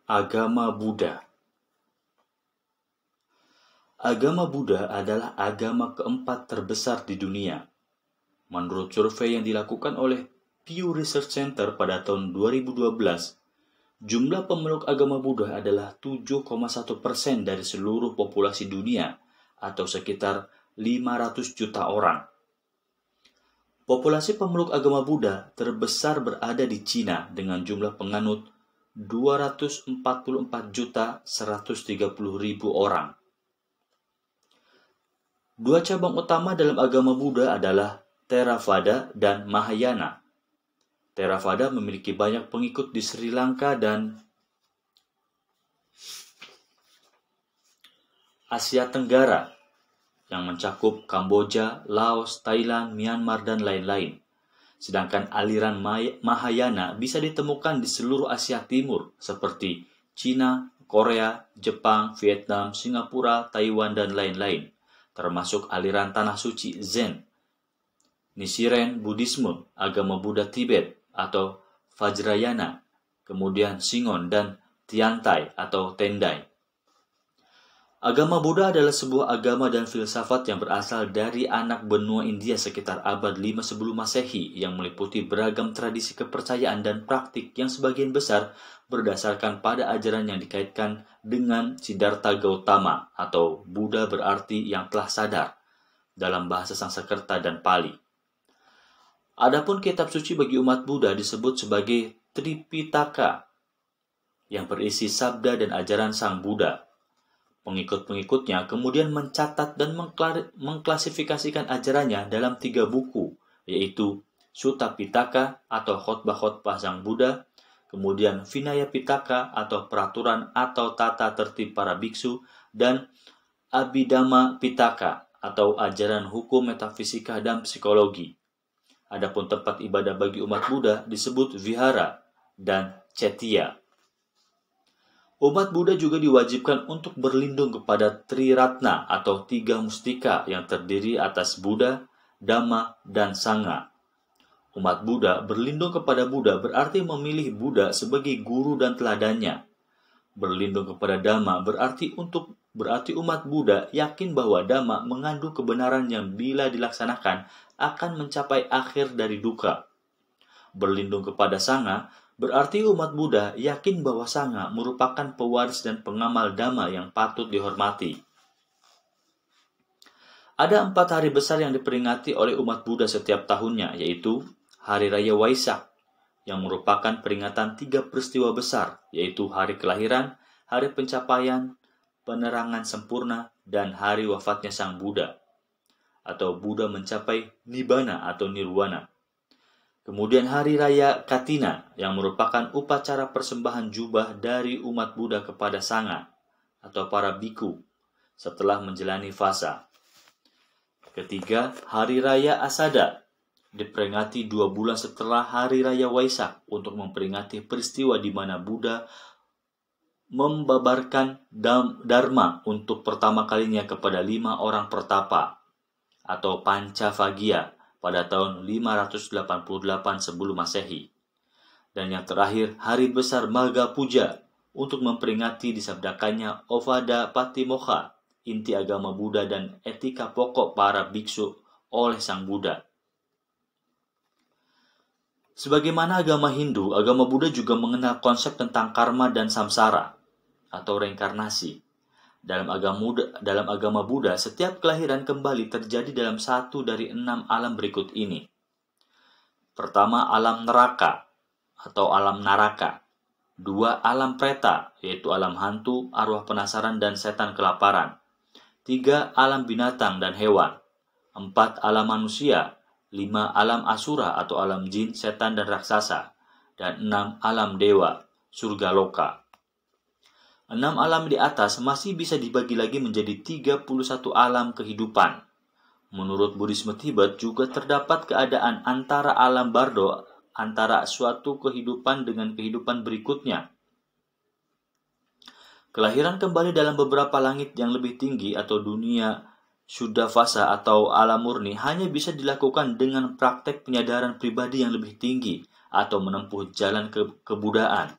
Agama Buddha. Agama Buddha adalah agama keempat terbesar di dunia. Menurut survei yang dilakukan oleh Pew Research Center pada tahun 2012, jumlah pemeluk agama Buddha adalah 7,1% dari seluruh populasi dunia, atau sekitar 500 juta orang. Populasi pemeluk agama Buddha terbesar berada di Cina dengan jumlah penganut 244.130.000 orang. Dua cabang utama dalam agama Buddha adalah Theravada dan Mahayana. Theravada memiliki banyak pengikut di Sri Lanka dan Asia Tenggara, yang mencakup Kamboja, Laos, Thailand, Myanmar, dan lain-lain. Sedangkan aliran Mahayana bisa ditemukan di seluruh Asia Timur seperti Cina, Korea, Jepang, Vietnam, Singapura, Taiwan, dan lain-lain, termasuk aliran Tanah Suci Zen, Nichiren Buddhisme, agama Buddha Tibet atau Vajrayana, kemudian Shingon dan Tiantai atau Tendai. Agama Buddha adalah sebuah agama dan filsafat yang berasal dari anak benua India sekitar abad 5 sebelum Masehi yang meliputi beragam tradisi kepercayaan dan praktik yang sebagian besar berdasarkan pada ajaran yang dikaitkan dengan Siddhartha Gautama atau Buddha berarti yang telah sadar dalam bahasa Sanskerta dan Pali. Adapun kitab suci bagi umat Buddha disebut sebagai Tripitaka yang berisi sabda dan ajaran Sang Buddha. Pengikut-pengikutnya kemudian mencatat dan mengklasifikasikan ajarannya dalam 3 buku, yaitu Sutta Pitaka atau khotbah-khotbah Sang Buddha, kemudian Vinaya Pitaka atau peraturan atau tata tertib para biksu, dan Abhidhamma Pitaka atau ajaran hukum metafisika dan psikologi. Adapun tempat ibadah bagi umat Buddha disebut vihara dan cetya. Umat Buddha juga diwajibkan untuk berlindung kepada Triratna atau 3 mustika yang terdiri atas Buddha, Dhamma, dan Sangha. Umat Buddha berlindung kepada Buddha berarti memilih Buddha sebagai guru dan teladannya. Berlindung kepada Dhamma berarti umat Buddha yakin bahwa Dhamma mengandung kebenaran yang bila dilaksanakan akan mencapai akhir dari duka. Berlindung kepada Sangha berarti umat Buddha yakin bahwa Sangha merupakan pewaris dan pengamal Dhamma yang patut dihormati. Ada 4 hari besar yang diperingati oleh umat Buddha setiap tahunnya, yaitu Hari Raya Waisak, yang merupakan peringatan 3 peristiwa besar, yaitu hari kelahiran, hari pencapaian, penerangan sempurna, dan hari wafatnya Sang Buddha, atau Buddha mencapai Nibbana atau Nirwana. Kemudian Hari Raya Katina yang merupakan upacara persembahan jubah dari umat Buddha kepada Sangha atau para biku setelah menjalani fasa. Ketiga, Hari Raya Asada diperingati 2 bulan setelah Hari Raya Waisak untuk memperingati peristiwa di mana Buddha membabarkan Dharma untuk pertama kalinya kepada 5 orang pertapa atau Pancavaggya pada tahun 588 sebelum Masehi. Dan yang terakhir, Hari Besar Magha Puja untuk memperingati disabdakannya Ovada Patimokkha, inti agama Buddha dan etika pokok para biksu oleh Sang Buddha. Sebagaimana agama Hindu, agama Buddha juga mengenal konsep tentang karma dan samsara atau reinkarnasi. Dalam agama Buddha, setiap kelahiran kembali terjadi dalam 1 dari 6 alam berikut ini. Pertama, alam neraka atau alam naraka. 2, alam preta, yaitu alam hantu, arwah penasaran, dan setan kelaparan. 3, alam binatang dan hewan. 4, alam manusia. 5, alam asura atau alam jin, setan, dan raksasa. Dan 6, alam dewa, surga loka. 6 alam di atas masih bisa dibagi lagi menjadi 31 alam kehidupan. Menurut Buddhisme Tibet juga terdapat keadaan antara alam bardo antara suatu kehidupan dengan kehidupan berikutnya. Kelahiran kembali dalam beberapa langit yang lebih tinggi atau dunia Suddhavasa atau alam murni hanya bisa dilakukan dengan praktek penyadaran pribadi yang lebih tinggi atau menempuh jalan kebuddhaan.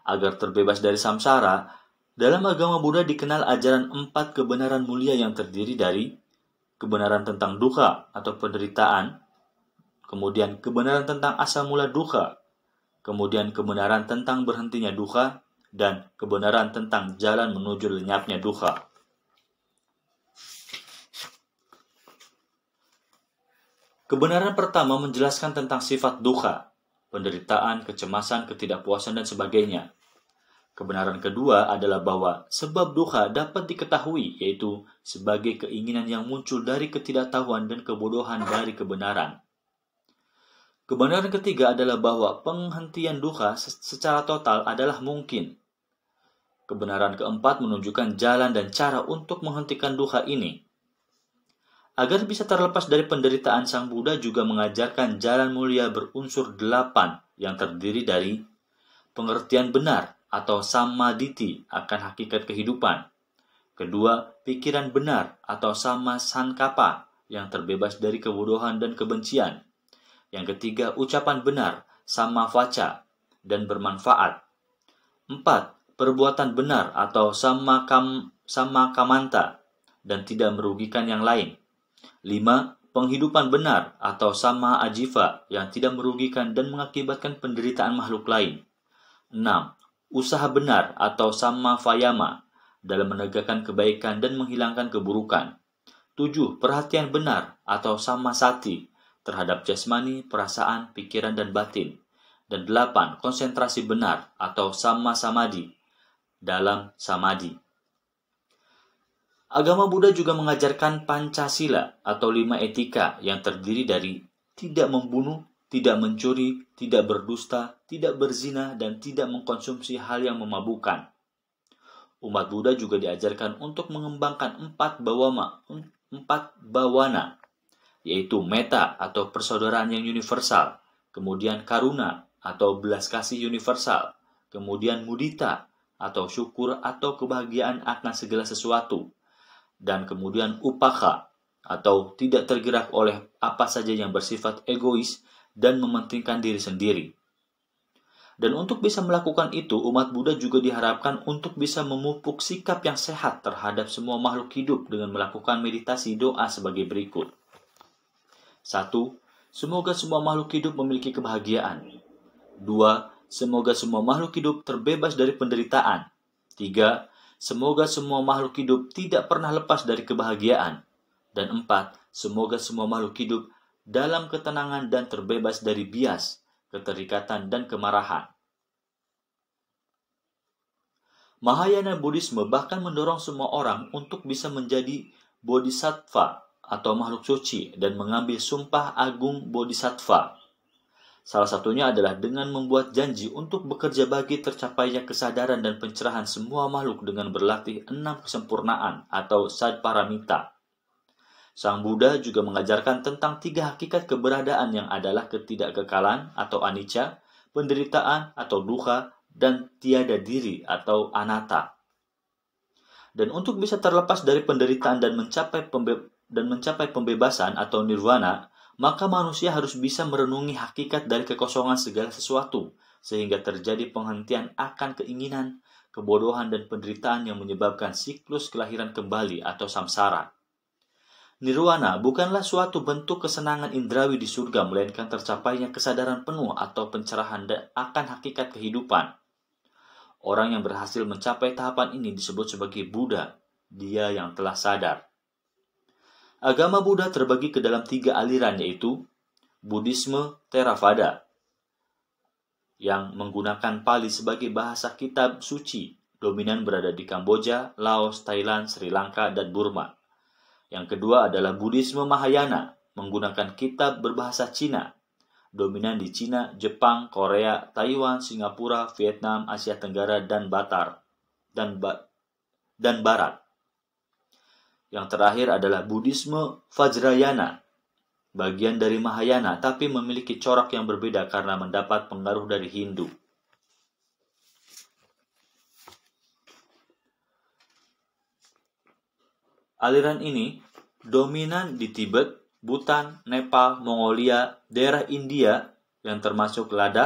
Agar terbebas dari samsara, dalam agama Buddha dikenal ajaran 4 kebenaran mulia yang terdiri dari kebenaran tentang dukkha atau penderitaan, kemudian kebenaran tentang asal mula dukkha, kemudian kebenaran tentang berhentinya dukkha, dan kebenaran tentang jalan menuju lenyapnya dukkha. Kebenaran pertama menjelaskan tentang sifat dukkha, penderitaan, kecemasan, ketidakpuasan, dan sebagainya. Kebenaran kedua adalah bahwa sebab dukkha dapat diketahui, yaitu sebagai keinginan yang muncul dari ketidaktahuan dan kebodohan dari kebenaran. Kebenaran ketiga adalah bahwa penghentian dukkha secara total adalah mungkin. Kebenaran keempat menunjukkan jalan dan cara untuk menghentikan dukkha ini. Agar bisa terlepas dari penderitaan, Sang Buddha juga mengajarkan jalan mulia berunsur 8 yang terdiri dari pengertian benar atau sammaditthi akan hakikat kehidupan. Kedua, pikiran benar atau samma sankappa yang terbebas dari kebodohan dan kebencian. Yang ketiga, ucapan benar, samma vaca, dan bermanfaat. 4. Perbuatan benar atau samma kamanta dan tidak merugikan yang lain. 5. Penghidupan benar atau samma ajiva yang tidak merugikan dan mengakibatkan penderitaan makhluk lain. 6. Usaha benar atau samma vayama dalam menegakkan kebaikan dan menghilangkan keburukan. 7. Perhatian benar atau samma sati terhadap jasmani, perasaan, pikiran, dan batin. Dan 8. Konsentrasi benar atau samma samadhi dalam samadhi. Agama Buddha juga mengajarkan Pancasila atau 5 etika yang terdiri dari tidak membunuh, tidak mencuri, tidak berdusta, tidak berzina, dan tidak mengkonsumsi hal yang memabukkan. Umat Buddha juga diajarkan untuk mengembangkan 4 bawana, yaitu metta atau persaudaraan yang universal, kemudian karuna atau belas kasih universal, kemudian mudita atau syukur atau kebahagiaan akan segala sesuatu, dan kemudian upaka atau tidak tergerak oleh apa saja yang bersifat egois dan mementingkan diri sendiri. Dan untuk bisa melakukan itu, umat Buddha juga diharapkan untuk bisa memupuk sikap yang sehat terhadap semua makhluk hidup dengan melakukan meditasi doa sebagai berikut. 1. Semoga semua makhluk hidup memiliki kebahagiaan. 2. Semoga semua makhluk hidup terbebas dari penderitaan. 3. Semoga semua makhluk hidup tidak pernah lepas dari kebahagiaan. Dan 4. Semoga semua makhluk hidup dalam ketenangan dan terbebas dari bias, keterikatan, dan kemarahan. Mahayana Buddhisme bahkan mendorong semua orang untuk bisa menjadi bodhisattva atau makhluk suci dan mengambil sumpah agung bodhisattva. Salah satunya adalah dengan membuat janji untuk bekerja bagi tercapainya kesadaran dan pencerahan semua makhluk dengan berlatih 6 kesempurnaan atau sadparamita. Sang Buddha juga mengajarkan tentang 3 hakikat keberadaan yang adalah ketidakkekalan atau anicca, penderitaan atau dukkha, dan tiada diri atau anatta. Dan untuk bisa terlepas dari penderitaan dan mencapai pembebasan atau nirvana, maka manusia harus bisa merenungi hakikat dari kekosongan segala sesuatu, sehingga terjadi penghentian akan keinginan, kebodohan, dan penderitaan yang menyebabkan siklus kelahiran kembali atau samsara. Nirwana bukanlah suatu bentuk kesenangan indrawi di surga, melainkan tercapainya kesadaran penuh atau pencerahan akan hakikat kehidupan. Orang yang berhasil mencapai tahapan ini disebut sebagai Buddha, dia yang telah sadar. Agama Buddha terbagi ke dalam 3 aliran, yaitu Buddhisme Theravada yang menggunakan Pali sebagai bahasa kitab suci, dominan berada di Kamboja, Laos, Thailand, Sri Lanka, dan Burma. Yang kedua adalah Buddhisme Mahayana, menggunakan kitab berbahasa Cina, dominan di Cina, Jepang, Korea, Taiwan, Singapura, Vietnam, Asia Tenggara, dan Barat. Yang terakhir adalah Buddhisme Vajrayana, bagian dari Mahayana tapi memiliki corak yang berbeda karena mendapat pengaruh dari Hindu. Aliran ini dominan di Tibet, Bhutan, Nepal, Mongolia, daerah India yang termasuk Ladakh,